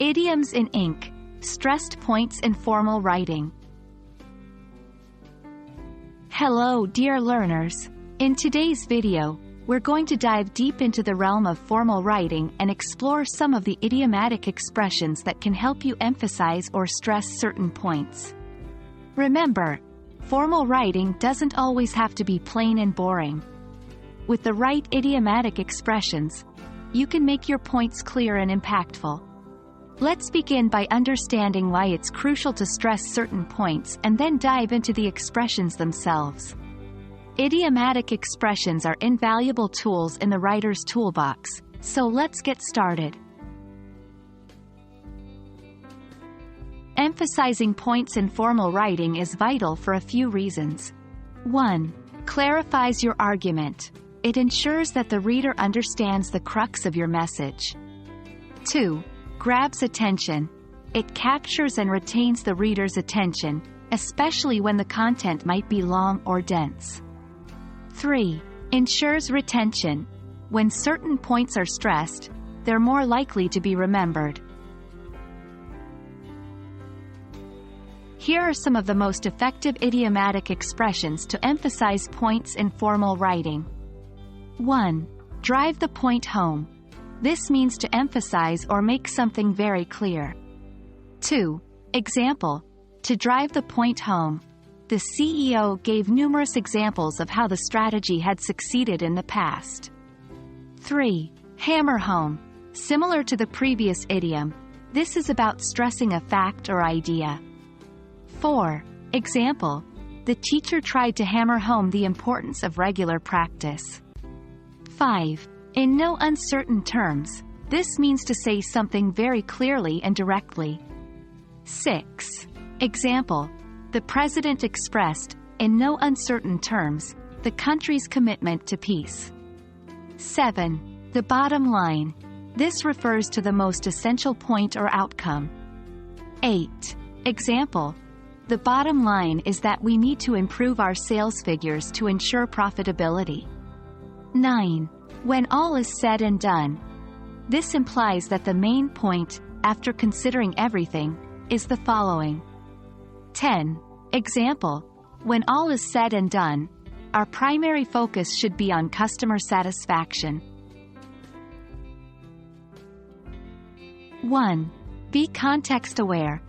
Idioms in ink. Stressed points in formal writing. Hello, dear learners. In today's video, we're going to dive deep into the realm of formal writing and explore some of the idiomatic expressions that can help you emphasize or stress certain points. Remember, formal writing doesn't always have to be plain and boring. With the right idiomatic expressions, you can make your points clear and impactful. Let's begin by understanding why it's crucial to stress certain points and then dive into the expressions themselves. Idiomatic expressions are invaluable tools in the writer's toolbox, so let's get started. Emphasizing points in formal writing is vital for a few reasons. 1. Clarifies your argument. It ensures that the reader understands the crux of your message. 2. Grabs attention. It captures and retains the reader's attention, especially when the content might be long or dense. 3. Ensures retention. When certain points are stressed, they're more likely to be remembered. Here are some of the most effective idiomatic expressions to emphasize points in formal writing. 1. Drive the point home. This means to emphasize or make something very clear. 2. Example. To drive the point home. The CEO gave numerous examples of how the strategy had succeeded in the past. 3. Hammer home. Similar to the previous idiom, this is about stressing a fact or idea. 4. Example. The teacher tried to hammer home the importance of regular practice. 5. In no uncertain terms, this means to say something very clearly and directly. 6. Example. The president expressed, in no uncertain terms, the country's commitment to peace. 7. The bottom line. This refers to the most essential point or outcome. 8. Example. The bottom line is that we need to improve our sales figures to ensure profitability. 9. When all is said and done. This implies that the main point, after considering everything, is the following. 10. Example. When all is said and done, our primary focus should be on customer satisfaction. 1. Be context-aware.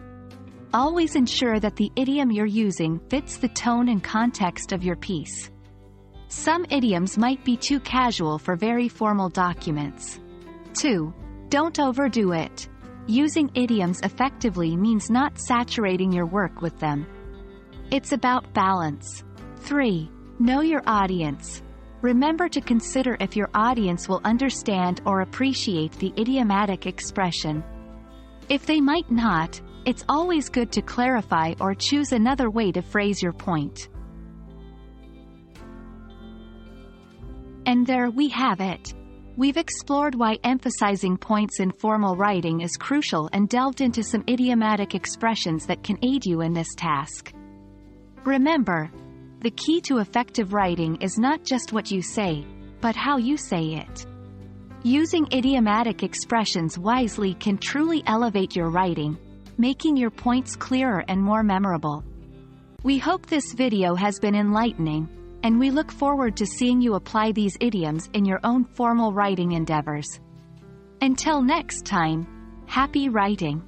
Always ensure that the idiom you're using fits the tone and context of your piece. Some idioms might be too casual for very formal documents. 2. Don't overdo it. Using idioms effectively means not saturating your work with them. It's about balance. 3. Know your audience. Remember to consider if your audience will understand or appreciate the idiomatic expression. If they might not, it's always good to clarify or choose another way to phrase your point. And there we have it. We've explored why emphasizing points in formal writing is crucial and delved into some idiomatic expressions that can aid you in this task. Remember, the key to effective writing is not just what you say, but how you say it. Using idiomatic expressions wisely can truly elevate your writing, making your points clearer and more memorable. We hope this video has been enlightening, and we look forward to seeing you apply these idioms in your own formal writing endeavors. Until next time, happy writing!